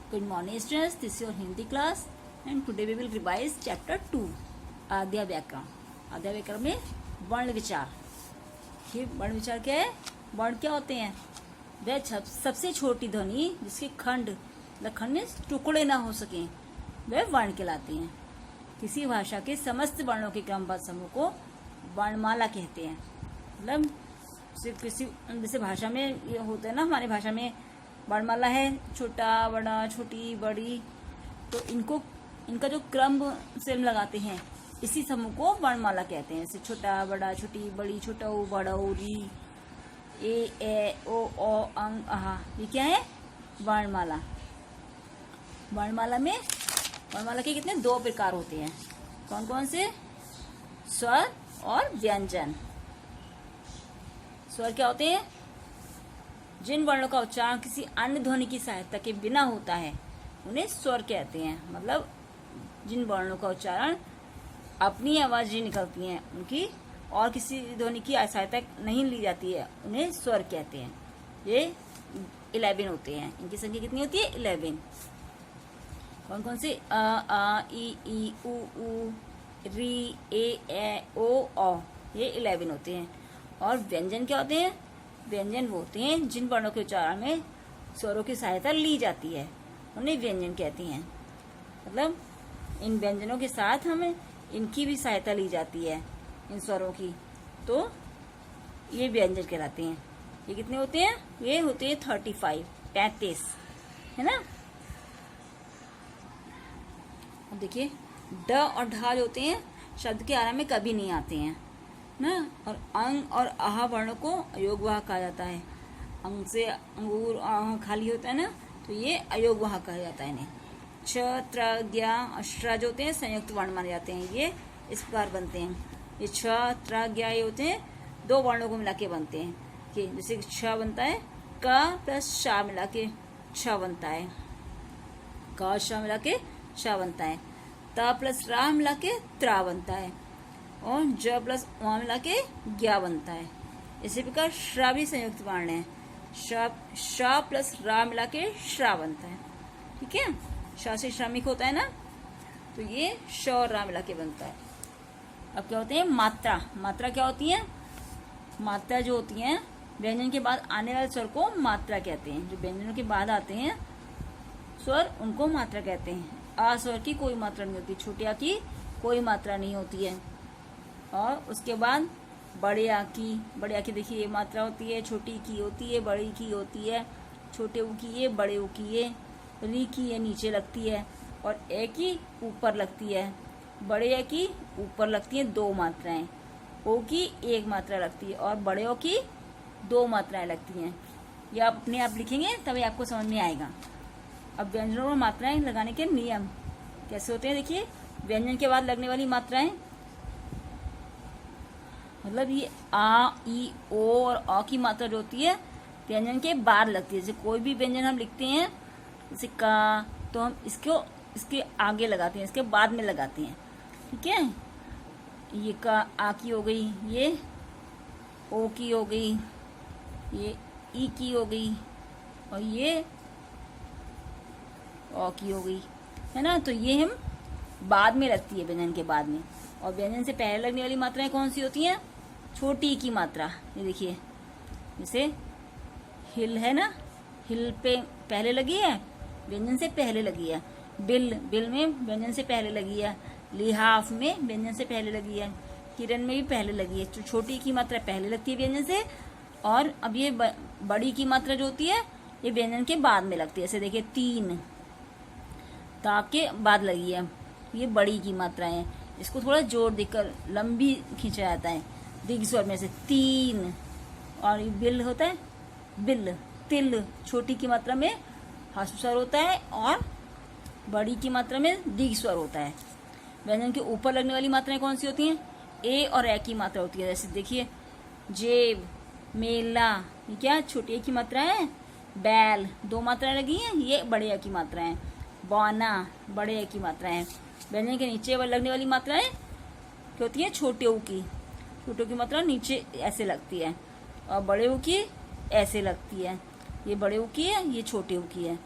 Good morning students, this is your Hindi class and today we will revise chapter 2 आद्या व्याकरण। आद्या व्याकरण में वर्ण विचार। ये वर्ण विचार क्या है? वर्ण क्या होते हैं? वह सबसे छोटी ध्वनि जिसके खंड में टुकड़े ना हो सके वह वर्ण कहलाते हैं। किसी भाषा के समस्त वर्णों के क्रमबद्ध समूह को वर्णमाला कहते हैं। मतलब सिर्फ किसी जैसे भाषा में ये होता है ना, हमारी भाषा में वर्णमाला है छोटा बड़ा छोटी बड़ी, तो इनका जो क्रम से हम लगाते हैं इसी समूह को वर्णमाला कहते हैं। जैसे छोटा बड़ा छोटी बड़ी छोटा ओ बड़ा ओ री ए ओ अंग आहा, ये क्या है? वर्णमाला। वर्णमाला के कितने दो प्रकार होते हैं। कौन कौन से? स्वर और व्यंजन। स्वर क्या होते हैं? जिन वर्णों का उच्चारण किसी अन्य ध्वनि की सहायता के बिना होता है उन्हें स्वर कहते हैं। मतलब जिन वर्णों का उच्चारण अपनी आवाज ही निकलती हैं, उनकी और किसी ध्वनि की सहायता नहीं ली जाती है, उन्हें स्वर कहते हैं। ये 11 होते हैं। इनकी संख्या कितनी होती है? 11। कौन कौन से? आ ई उ री ए ओ। ये 11 होते हैं। और व्यंजन क्या होते हैं? व्यंजन वो होते हैं जिन वर्णों के उच्चारण में स्वरों की सहायता ली जाती है, उन्हें व्यंजन कहते हैं। मतलब इन व्यंजनों के साथ हमें इनकी भी सहायता ली जाती है, इन स्वरों की, तो ये व्यंजन कहलाते हैं। ये कितने होते हैं? ये होते हैं 35 है ना। अब देखिए ड और ढा जो होते हैं शब्द के आरंभ में कभी नहीं आते हैं ना। और अंग और आह वर्णों को अयोगवाह कहा जाता है। अंग से अंगूर आह खाली होता है ना, तो ये अयोगवाह कहा जाता है इन्हें। छ त्र ज्ञा अष्टा जो होते हैं संयुक्त वर्ण माने जाते हैं। ये इस प्रकार बनते हैं। ये छ त्र ज्ञा ये होते हैं दो वर्णों को मिला के बनते हैं। कि जैसे छ बनता है क प्लस शा मिला के छ बनता है, क श मिला के श बनता है। त प्लस रा मिला के त्रा बनता है और ज प्लस वहां मिला के ज्ञा बनता है। इसी प्रकार श्रा भी संयुक्त वर्ण है। श प्लस रा मिला के श्रा बनता है। ठीक है, श से श्रमिक होता है ना, तो ये श और रा मिला के बनता है। अब क्या होते हैं? मात्रा। मात्रा क्या होती है? मात्रा जो होती है व्यंजन के बाद आने वाले स्वर को मात्रा कहते हैं। जो व्यंजनों के बाद आते हैं स्वर उनको मात्रा कहते हैं। आ स्वर की कोई मात्रा नहीं होती, छोटे आ की कोई मात्रा नहीं होती है। और उसके बाद बड़े आ की देखिए ये मात्रा होती है, छोटी की होती है, बड़ी की होती है, छोटे ऊ की ये, बड़े ऊ की ये, री की ये नीचे लगती है और ए की ऊपर लगती है। बड़े ए की ऊपर लगती है दो मात्राएं, ओ की एक मात्रा लगती है और बड़े ओ की दो मात्राएं लगती हैं। ये आप अपने आप लिखेंगे तभी आपको समझ में आएगा। अब व्यंजनों में मात्राएं लगाने के नियम कैसे होते हैं? देखिए व्यंजन के बाद लगने वाली मात्राएं, मतलब ये आ ई ओ और अ की मात्रा जो होती है व्यंजन के बाद लगती है। जैसे कोई भी व्यंजन हम लिखते हैं जैसे का, तो हम इसके आगे लगाते हैं, इसके बाद में लगाते हैं। ठीक है, ये का आ की हो गई, ये ओ की हो गई, ये ई की हो गई और ये ओ की हो गई, है ना। तो ये हम बाद में लगती है व्यंजन के बाद में। और व्यंजन से पहले लगने वाली मात्राएं कौन सी होती हैं? छोटी की मात्रा। ये देखिए जैसे हिल है ना, हिल पे पहले लगी है, व्यंजन से पहले लगी है। बिल में व्यंजन से पहले लगी है। लिहाफ में व्यंजन से पहले लगी है। किरण में भी पहले लगी है। तो छोटी की मात्रा पहले लगती है व्यंजन से, और अब ये बड़ी की मात्रा जो होती है ये व्यंजन के बाद में लगती है। जैसे देखिए 3 ता के बाद लगी है, ये बड़ी की मात्रा है। इसको थोड़ा जोर देकर लंबी खींचा जाता है दीर्घ स्वर में से 3। और ये बिल होता है बिल, तिल छोटी की मात्रा में ह्रस्व स्वर होता है और बड़ी की मात्रा में दीर्घ स्वर होता है। व्यंजन के ऊपर लगने वाली मात्राएं कौन सी होती हैं? ए और ए की मात्रा होती है। जैसे देखिए जेब, मेला, ये क्या छोटी ए की मात्रा है। बैल दो मात्राएं लगी हैं, ये बड़े ए की मात्रा है। बौना बड़े ए की मात्रा है। व्यंजन के नीचे लगने वाली मात्राएं क्या होती है? छोटे ऊ की। छोटे की मात्रा नीचे ऐसे लगती है और बड़े ऊ की ऐसे लगती है। ये बड़े ऊ की है, ये छोटे ऊ की है।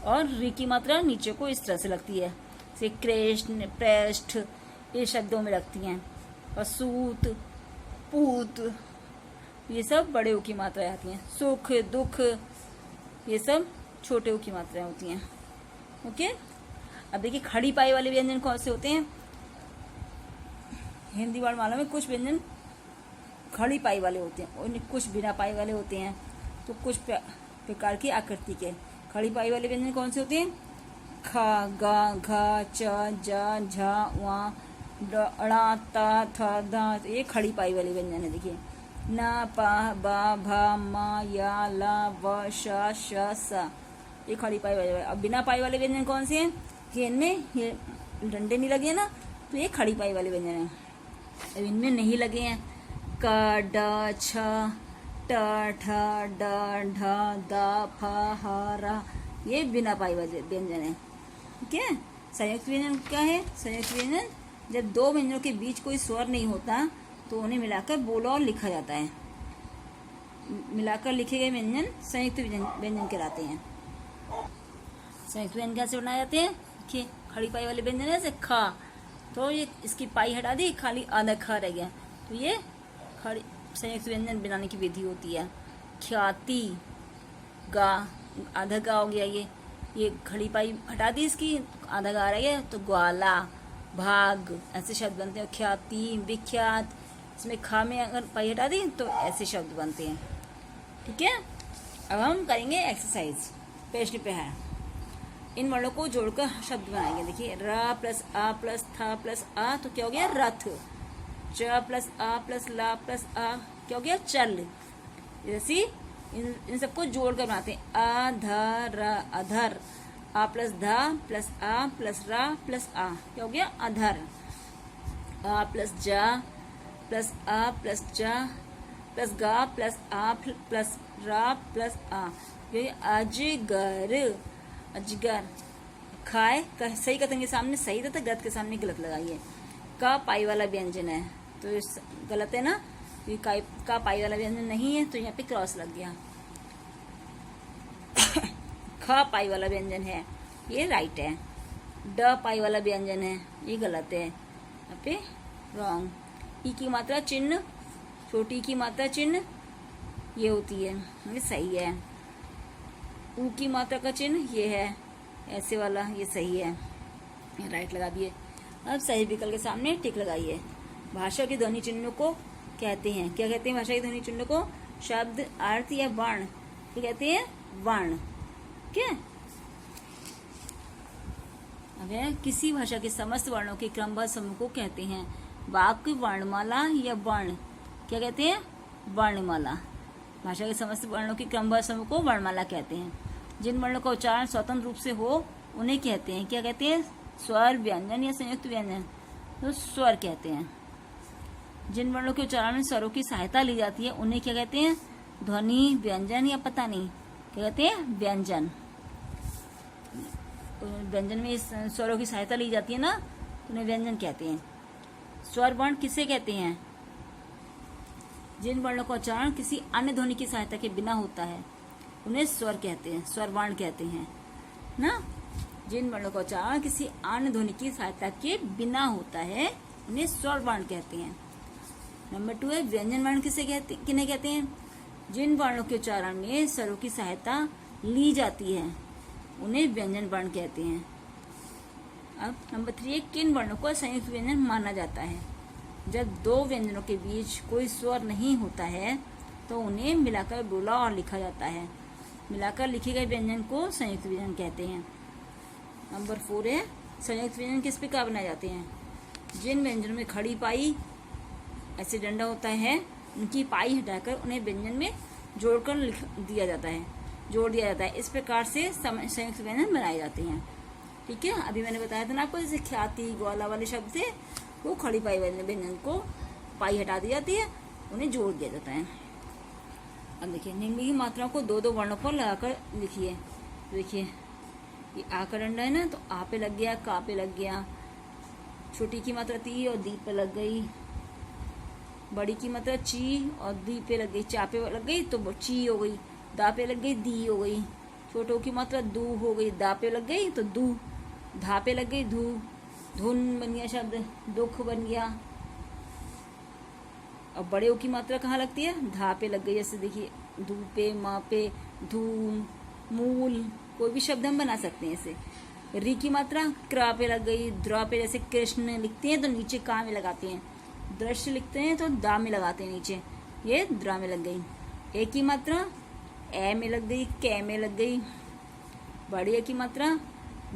और री की मात्रा नीचे को इस तरह से लगती है, जैसे कृष्ण, पृष्ठ, ये शब्दों में लगती हैं। और सूत, पूत, ये सब बड़े ऊ की मात्राएं आती हैं। सुख, दुख, ये सब छोटे ऊ की मात्राएं होती हैं। ओके, अब देखिए खड़ी पाई वाले व्यंजन कौन से होते हैं। हिंदी वर्णमाला में कुछ व्यंजन खड़ी पाई वाले होते हैं और कुछ बिना पाई वाले होते हैं। तो कुछ प्रकार की आकृति के खड़ी पाई वाले व्यंजन कौन से होते हैं। खा, गा, घा, च, जा, झा, वा, ड़ा, ता, था, धा, ये खड़ी पाई वाले व्यंजन है। देखिए ना, पा, बा, भा, मा, या, ला, व, श, श, स, ये खड़ी पाई वाले। अब बिना पाई वाले व्यंजन कौन से हैं कि इनमें ये डंडे नहीं लगे ना, तो ये खड़ी पाई वाले व्यंजन हैं। अब इनमें नहीं लगे हैं क, ड, छ, ट, ठ, ड, ढ, द, फ, ह, र, ये बिना पाई वाले व्यंजन है। ठीक है। संयुक्त व्यंजन क्या है। संयुक्त व्यंजन जब दो व्यंजनों के बीच कोई स्वर नहीं होता तो उन्हें मिलाकर बोला और लिखा जाता है। मिलाकर लिखे गए व्यंजन संयुक्त व्यंजन कहलाते हैं। संयुक्त व्यंजन कैसे बनाए जाते हैं। देखिए खड़ी पाई वाले व्यंजन है, जैसे खा, तो ये इसकी पाई हटा दी, खाली आधा खा रह गया, तो ये खड़ी संयुक्त व्यंजन बनाने की विधि होती है। ख्याति, गा, आधा गा हो गया, ये खड़ी पाई हटा दी, इसकी आधा गा रह गया, तो ग्वाला, भाग, ऐसे शब्द बनते हैं। ख्याति, विख्यात, इसमें खा में अगर पाई हटा दी तो ऐसे शब्द बनते हैं। ठीक है। अब हम करेंगे एक्सरसाइज। प्रश्न पे है, इन वर्णों को जोड़कर शब्द बनाएंगे। देखिए र प्लस आ प्लस था प्लस आ, तो क्या हो गया रथ। च प्लस आ प्लस ला प्लस आ, क्या हो गया चल। जैसे इन सबको जोड़कर बनाते हैं। आ, ध, र, अधर। आ प्लस धा प्लस आ प्लस रा प्लस आ, क्या हो गया अधर। आ प्लस जा प्लस आ प्लस जा प्लस गा प्लस आ प्लस रा प्लस आ, ये अजगर। अजगर। खाए, सही कथन के सामने सही तथा गलत के सामने गलत लगाइए। का पाई वाला व्यंजन है तो गलत है ना, ये का पाई वाला व्यंजन नहीं है तो यहाँ पे क्रॉस लग गया। ख पाई वाला व्यंजन है, ये राइट है। ड पाई वाला व्यंजन है, ये गलत है, यहाँ पे रॉन्ग। ई की मात्रा चिन्ह, छोटी की मात्रा चिन्ह ये होती है, ये सही है। ऊ की मात्रा का चिन्ह ये है, ऐसे वाला, ये सही है, ये राइट लगा दिए। अब सही विकल्प के सामने टिक लगाइए। भाषा के ध्वनि चिन्हों को कहते हैं, क्या कहते हैं भाषा के ध्वनि चिन्हों को। शब्द, अर्थ या वर्ण, ये कहते हैं वर्ण। क्या अब किसी भाषा के समस्त वर्णों के क्रमबद्ध समूह को कहते हैं वाक्य, वर्णमाला या वर्ण, क्या कहते हैं वर्णमाला। भाषा के समस्त वर्णों के क्रमबद्ध समूह को वर्णमाला कहते हैं। जिन वर्णों का उच्चारण स्वतंत्र रूप से हो उन्हें कहते हैं, क्या कहते हैं स्वर, व्यंजन या संयुक्त व्यंजन, तो स्वर कहते हैं। जिन वर्णों के उच्चारण में स्वरों की सहायता ली जाती है उन्हें क्या कहते हैं ध्वनि, व्यंजन या पता नहीं, क्या कहते हैं व्यंजन। व्यंजन में स्वरों की सहायता ली जाती है ना, उन्हें व्यंजन कहते हैं। स्वर वर्ण किसे कहते हैं, जिन वर्णों का उच्चारण किसी अन्य ध्वनि की सहायता के बिना होता है उन्हें स्वर कहते हैं, स्वर वर्ण कहते हैं ना। जिन वर्णों का उच्चारण किसी अन्य ध्वनि की सहायता के बिना होता है उन्हें स्वर वर्ण कहते हैं। नंबर 2 है व्यंजन वर्ण किन्हें कहते हैं, जिन वर्णों के उच्चारण में स्वरों की सहायता ली जाती है उन्हें व्यंजन वर्ण कहते हैं। अब नंबर 3 है किन वर्णों को संयुक्त व्यंजन माना जाता है। जब दो व्यंजनों के बीच कोई स्वर नहीं होता है तो उन्हें मिलाकर बोला और लिखा जाता है। मिलाकर लिखे गए व्यंजन को संयुक्त व्यंजन कहते हैं। नंबर 4 है संयुक्त व्यंजन किस प्रकार बनाए जाते हैं। जिन व्यंजनों में खड़ी पाई ऐसे डंडा होता है उनकी पाई हटाकर उन्हें व्यंजन में जोड़कर लिख दिया जाता है, जोड़ दिया जाता है। इस प्रकार से संयुक्त व्यंजन बनाए जाते हैं। ठीक है। अभी मैंने बताया था ना आपको, जैसे ख्याति, ग्वाला वाले शब्द थे वो खड़ी पाई वाले व्यंजन को पाई हटा दी जाती है, उन्हें जोड़ दिया जाता है। अब देखिए निम्नलिखित मात्राओं को दो दो वर्णों पर लगाकर लिखिए। देखिए ये आ का डंडा है ना, तो आ पे लग गया, का पे लग गया। छोटी की मात्रा ती और दी पे लग गई। बड़ी की मात्रा ची और दी पे लग गई। चा पे लग गई तो ची हो गई। दा पे लग गई दी हो गई। छोटे की मात्रा दू हो गई, दा पे लग गई तो दू, धा पे लग गई धू, धुन बन गया शब्द, दुख बन गया। और बड़े ओ की मात्रा कहाँ लगती है, धा पे लग गई, जैसे देखिए धू पे, माँ पे, धूम, मूल, कोई भी शब्द हम बना सकते हैं इसे। री की मात्रा क्रा पे लग गई, द्रा पे, जैसे कृष्ण लिखते हैं तो नीचे का में लगाते हैं, दृश्य लिखते हैं तो दा में लगाते हैं नीचे, ये द्रा में लग गई। ए की मात्रा ए में लग गई, कै में लग गई। बड़ी ए की मात्रा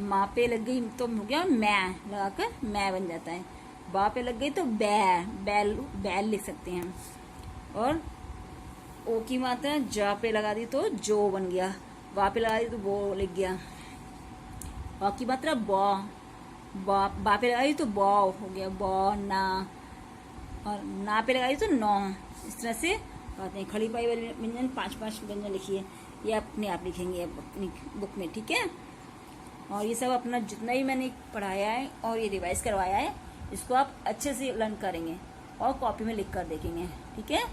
माँ पे लग गई तो हो गया मैं, लगाकर मैं बन जाता है। बा पे लग गई तो बैल, बैल लिख सकते हैं। और ओ की मात्रा जा पे लगा दी तो जो बन गया, बा पे लगा दी तो वो लिख गया। बा की मात्रा बा पे लगाई तो बौ हो गया, बौ ना। और ना पे लगाई तो नौ। इस तरह से कहते हैं। खड़ी पाई व्यंजन 5-5 व्यंजन लिखिए, ये अपने आप लिखेंगे अपनी बुक में, ठीक है। और ये सब अपना जितना भी मैंने पढ़ाया है और ये रिवाइज करवाया है, इसको आप अच्छे से लर्न करेंगे और कॉपी में लिख कर देखेंगे, ठीक है।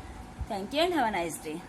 Thank you and have a nice day.